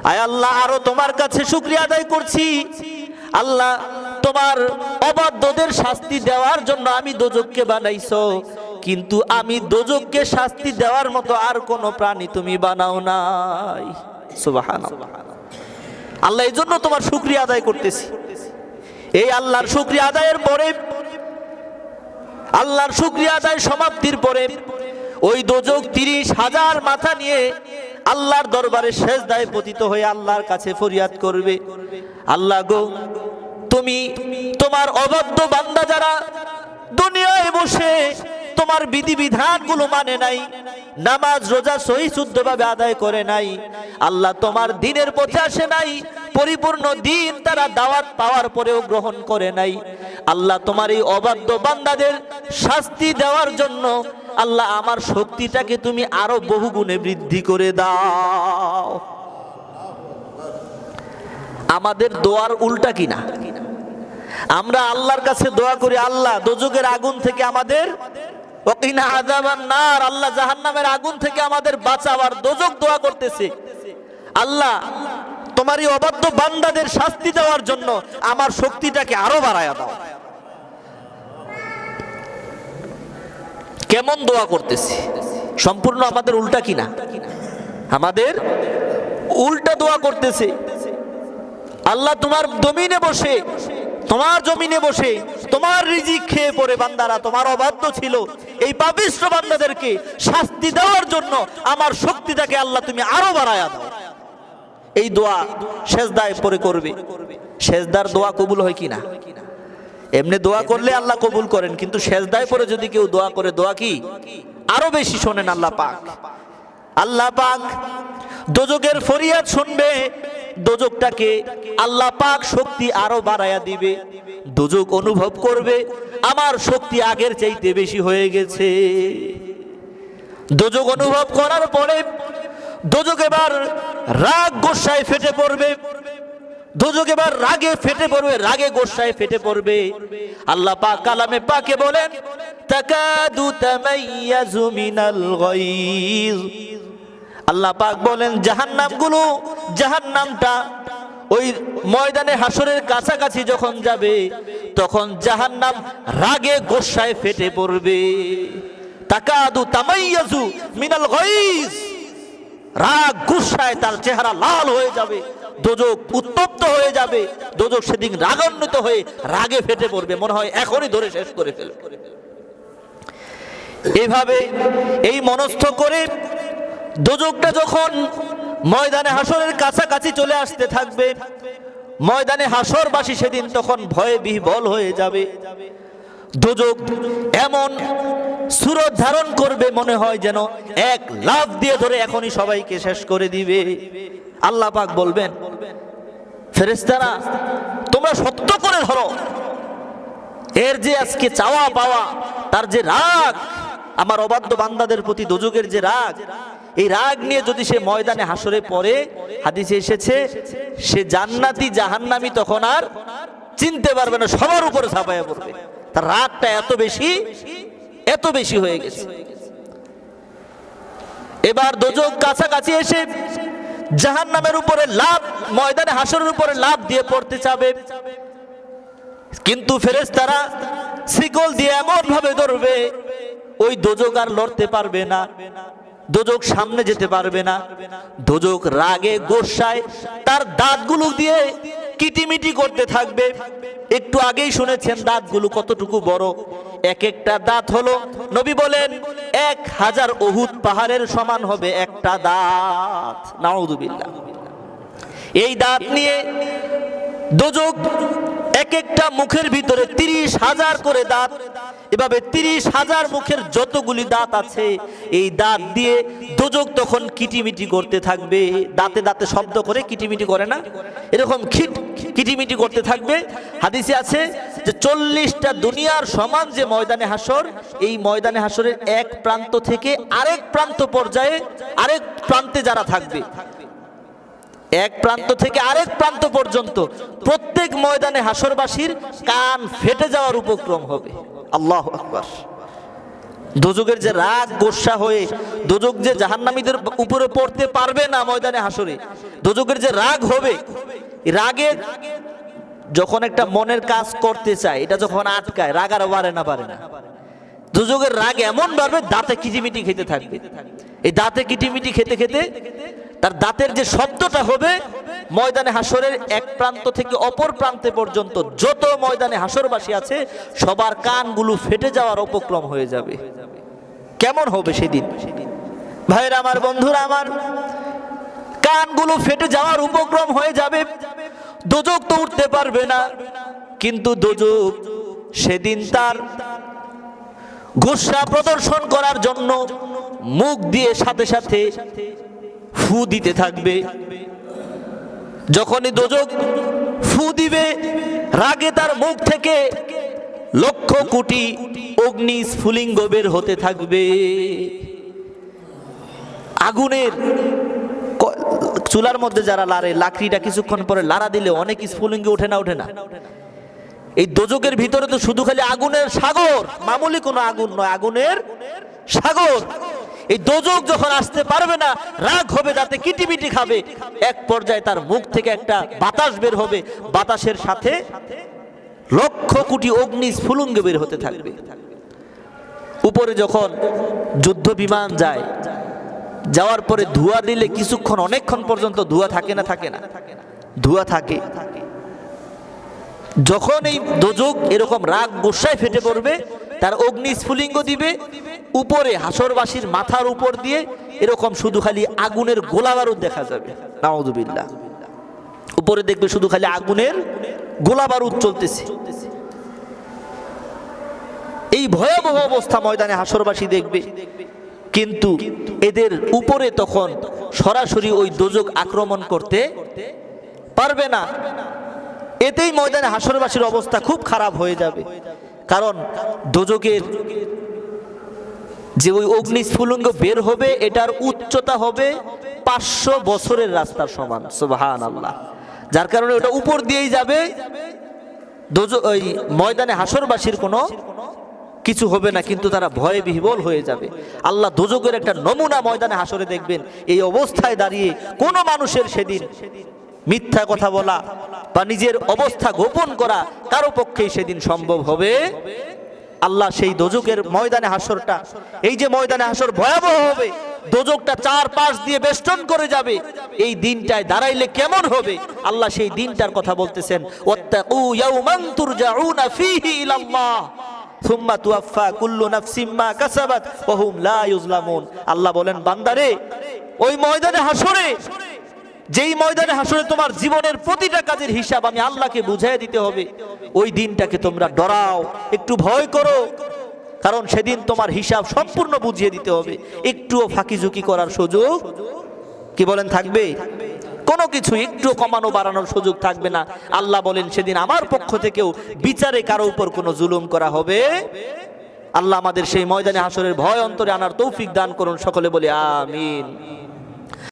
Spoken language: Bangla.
আয় আল্লাহ, আরো তোমার কাছে শুকরিয়া আদায় করছি। আল্লাহ, তোমার অবাধ্যদের শাস্তি দেওয়ার জন্য আমি দোজখকে বানাইছো, কিন্তু আমি দোজখকে শাস্তি দেওয়ার মতো আর কোন প্রাণী তুমি বানাও নাই। সুবহানাল্লাহ। আল্লাহ, এই জন্য তোমার শুকরিয়া আদায় করতেছি। এই আল্লাহর শুকরিয়া আদায়ের পরে, আল্লাহর শুকরিয়া আদায় সমাপ্তির পরে ওই দোজখ 30,000 মাথা নিয়ে আল্লাহর দরবারে সেজদায় পতিত হয়ে আল্লাহর কাছে ফরিয়াদ করবে, আল্লাহ গো, তুমি তোমার অবাধ্য বান্দা যারা দুনিয়ায় বসে তোমার বিধিবিধানগুলো মানে নাই, নামাজ রোজা সহি শুদ্ধভাবে আদায় করে নাই, আল্লাহ তোমার দ্বীনের পথে আসে নাই, পরিপূর্ণ দ্বীন তারা দাওয়াত পাওয়ার পরেও গ্রহণ করে নাই, আল্লাহ তোমার এই অবাধ্য বান্দাদের শাস্তি দেওয়ার জন্য আল্লাহ আমার শক্তিটাকে তুমি আরো বহুগুণে বৃদ্ধি করে দাও। আমাদের দোয়ার উল্টা কিনা? আমরা আল্লাহর কাছে দোয়া করি, আল্লাহ দোজখের আগুন থেকে আমাদের, ওয়াকিনা আযাবান নার, আল্লাহ জাহান্নামের আগুন থেকে আমাদের বাঁচাও। দোজখ দোয়া করতেছে, আল্লাহ তোমার এই অবাধ্য বান্দাদের শাস্তি দেওয়ার জন্য আমার শক্তিটাকে আরো বাড়ায়া দাও। কেমন দোয়া করতেছি? সম্পূর্ণ আমাদের উল্টা কিনা? আমাদের উল্টা দোয়া করতেছে। আল্লাহ তোমার জমিনে বসে, তোমার জমিনে বসে তোমার রিজিক খেয়ে পড়ে বান্দারা তোমার অবাধ্য ছিল, এই পাপিষ্ঠ বান্দাদেরকে শাস্তি দেওয়ার জন্য আমার শক্তিটাকে আল্লাহ তুমি আরো বাড়ায়া দাও। এই দোয়া সেজদায় পড়ে করবে। সেজদার দোয়া কবুল হয় কিনা? এমনি দোয়া করলে আল্লাহ কবুল করেন, কিন্তু সেজদায় পড়ে যদি কেউ দোয়া করে, দোয়া কি আরো বেশি শোনেন আল্লাহ পাক। আল্লাহ পাক দোজখের ফরিয়াদ শুনবে, দোজখটাকে আল্লাহ পাক শক্তি আরো বাড়ায়া দিবে। দোজখ অনুভব করবে আমার শক্তি আগের চাইতে বেশি হয়ে গেছে। দোজখ অনুভব করার পরে দোজখ এবার রাগ গোসায় ফেটে পড়বে। দোজখ এবার রাগে ফেটে পড়বে, রাগে গোসায় ফেটে পড়বে। আল্লাহ পাক কালামে পাকে বলেন, তাকাদু তামাইয়াজু মিনাল গায়জ। আল্লাহ পাক বলেন জাহান্নামগুলো, জাহান্নামটা ওই ময়দানে হাসরের কাছাকাছি যখন যাবে তখন জাহান্নাম রাগে গোসায় ফেটে পড়বে। তাকাদু তামাইয়াজু মিনাল গায়জ, রাগ গুসায় তার চেহারা লাল হয়ে যাবে, দোজখ উত্তপ্ত হয়ে যাবে। দোজখ সেদিন রাগান্বিত হয়ে রাগে ফেটে পড়বে, মনে হয় এখনই ধরে শেষ করে ফেলবে। এইভাবে এই মনস্থ করে দোজখটা যখন ময়দানে হাসরের কাছাকাছি চলে আসতে থাকবে, ময়দানে হাসরবাসী সেদিন তখন ভয়ে বিহ্বল হয়ে যাবে। দোজখ এমন সুরত ধারণ করবে, মনে হয় যেন এক লাফ দিয়ে ধরে এখনই সবাইকে শেষ করে দিবে। আল্লাহ পাক বলবেন, ফেরেশতারা তোমরা সত্য করে ধরো, এর যে আজকে চাওয়া পাওয়া, তার যে রাগ আমার অবাধ্য বান্দাদের প্রতি, দোজখের যে রাগ, এই রাগ নিয়ে যদি সে ময়দানে হাসরে পড়ে, হাদিসে এসেছে সে জান্নাতি জাহান্নামী তখন আর চিনতে পারবে না, সবার উপরে ঝাঁপায়া পড়বে। তার রাগটা এত বেশি হয়ে গেছে। এবার দোজখ কাছাকাছি এসে জাহান্নামের উপরে লাফ, ময়দানে হাসরের উপরে লাফ দিয়ে পড়তে চাবে, কিন্তু ফেরেশতারা শিকল দিয়ে এমন ভাবে ধরবে ওই দোজখ আর লড়তে পারবে না, দোজখ সামনে যেতে পারবে না। দোজখ রাগে গোসায় তার দাঁতগুলো দিয়ে কিটিমিটি করতে থাকবে। একটু আগেই শুনেছেন দাঁতগুলো কতটুকু বড়, এক একটা দাঁত হলো, নবী বলেন 1000 উহুদ পাহাড়ের সমান হবে একটা দাঁত। নাউযুবিল্লাহ। এই দাঁত নিয়ে দোজখ এক একটা মুখের ভিতরে 30,000 করে দাঁত, এভাবে 30,000 মুখের যতগুলি দাঁত আছে এই দাঁত দিয়ে দোজখ তখন কিটিমিটি করতে থাকবে। দাঁতে দাঁতে শব্দ করে কিটিমিটি করে না, এরকম কিটিমিটি করতে থাকবে। হাদিসে আছে যে 40টা দুনিয়ার সমান যে ময়দানে হাসর, এই ময়দানে হাসরের এক প্রান্ত থেকে আরেক প্রান্ত পর্যায়ে, আরেক প্রান্তে যারা থাকবে, এক প্রান্ত থেকে আরেক প্রান্ত পর্যন্ত প্রত্যেক ময়দানে হাসরবাসীর কান ফেটে যাওয়ার উপক্রম হবে। আল্লাহু আকবার। দোজকের যে রাগ গোসা হয়ে দোজক যে জাহান্নামীদের উপরে পড়তে পারবে না ময়দানে হাসরে, দোজকের যে রাগ হবে, রাগে যখন একটা মনের কাজ করতে চায় এটা যখন আটকায় রাগ আর বাড়ে না। দোজকের রাগ এমন বাড়বে দাঁতে কিটিমিটি খেতে থাকবে। এই দাঁতে কিটিমিটি খেতে খেতে তার দাঁতের যে শব্দটা হবে ময়দানে হাসরের এক প্রান্ত থেকে অপর প্রান্তে পর্যন্ত যত ময়দানে হাসরবাসী আছে সবার কানগুলো ফেটে যাওয়ার উপক্রম হয়ে যাবে। কেমন হবে সেদিন ভাইরা আমার, বন্ধুরা আমার, কানগুলো ফেটে যাওয়ার উপক্রম হয়ে যাবে। দোজক তো উঠতে পারবে না, কিন্তু দোজক সেদিন তার গোসা প্রদর্শন করার জন্য মুখ দিয়ে সাথে সাথে ফু দিতে থাকবে। যখনই দোজক ফু দিবে রাগে তার মুখ থেকে লক্ষ কোটি অগ্নি স্ফুলিঙ্গ বের হতে থাকবে। আগুনের চুলার মধ্যে যারা লাড়ে, লাকড়িটা কিছুক্ষণ পরে লাড়া দিলে অনেক স্ফুলিঙ্গ ওঠে না। এই দোজকের ভিতরে তো শুধু খালি আগুনের সাগর, মামুলি কোনো আগুন নয়, আগুনের সাগর। এই দোজক যখন আসতে পারবে না, রাগ হবে, যাতে কিটিমিটি খাবে, এক পর্যায়ে তার মুখ থেকে একটা বাতাস বের হবে, বাতাসের সাথে লক্ষ কোটি অগ্নি স্ফুলিঙ্গ বের হতে থাকবে। উপরে যখন যুদ্ধ বিমান যায়, যাওয়ার পরে ধোঁয়া দিলে কিছুক্ষণ অনেকক্ষণ পর্যন্ত ধোঁয়া থাকে না, ধোঁয়া থাকে। যখন এই দোজক এরকম রাগ গোসায় ফেটে পড়বে, তার অগ্নি স্ফুলিঙ্গ দিবে, উপরে হাসরবাসীর মাথার উপর দিয়ে এরকম শুধু খালি আগুনের গোলা বারুদ দেখা যাবে। নাউযুবিল্লাহ। উপরে দেখবে শুধু খালি আগুনের গোলা বারুদ চলতেছে। এই ভয়াবহ অবস্থা ময়দানে হাসরবাসী দেখবে, কিন্তু এদের উপরে তখন সরাসরি ওই দোজক আক্রমণ করতে পারবে না। এতেই ময়দানে হাসরবাসীর অবস্থা খুব খারাপ হয়ে যাবে। কারণ দোজকের যে ওই অগ্নিস্ফুলিঙ্গ বের হবে, এটার উচ্চতা হবে 500 বছরের রাস্তার সমান। সুবহানাল্লাহ। যার কারণে ওটা উপর দিয়েই যাবে, ওই ময়দানে হাসরবাসীর কোনো কিছু হবে না, কিন্তু তারা ভয়ে বিহ্বল হয়ে যাবে। আল্লাহ দোজকের একটা নমুনা ময়দানে হাসরে দেখবেন। এই অবস্থায় দাঁড়িয়ে কোন মানুষের সেদিন মিথ্যা কথা বলা বা নিজের অবস্থা গোপন করা কারো পক্ষেই সেদিন সম্ভব হবে। আল্লাহ সেই দোজকের ময়দানে হাসরটা, এই যে ময়দানে হাসর ভয়াবহ হবে, দোজকটা চারপাশ দিয়ে বেষ্টন করে যাবে, এই দিনটায় দাঁড়াইলে কেমন হবে আল্লাহ সেই দিনটার কথা বলতেছেন। ওয়াত্তাকু ইয়াওমান তুরজাউনা ফীহি ইলাল্লাহ সুম্মা তুওয়াফা কুল্লু নাফসিম মা কাসাবাত ওয়া হুম লা ইউজলামুন। আল্লাহ বলেন, বান্দারে, ওই ময়দানে হাসরে, যেই ময়দানে হাসরে তোমার জীবনের প্রতিটা কাজের হিসাব আমি আল্লাহকে বুঝাই দিতে হবে, ওই দিনটাকে তোমরা ডরাও, একটু ভয় করো। কারণ সেদিন তোমার হিসাব সম্পূর্ণ বুঝিয়ে দিতে হবে। একটুও ফাঁকিঝুঁকি করার সুযোগ কি বলেন থাকবে? কোনো কিছু একটু কমানো বাড়ানোর সুযোগ থাকবে না। আল্লাহ বলেন, সেদিন আমার পক্ষ থেকেও বিচারে কারো উপর কোনো জুলুম করা হবে। আল্লাহ আমাদের সেই ময়দানে হাসরের ভয় অন্তরে আনার তৌফিক দান করুন। সকলে বলি আমিন।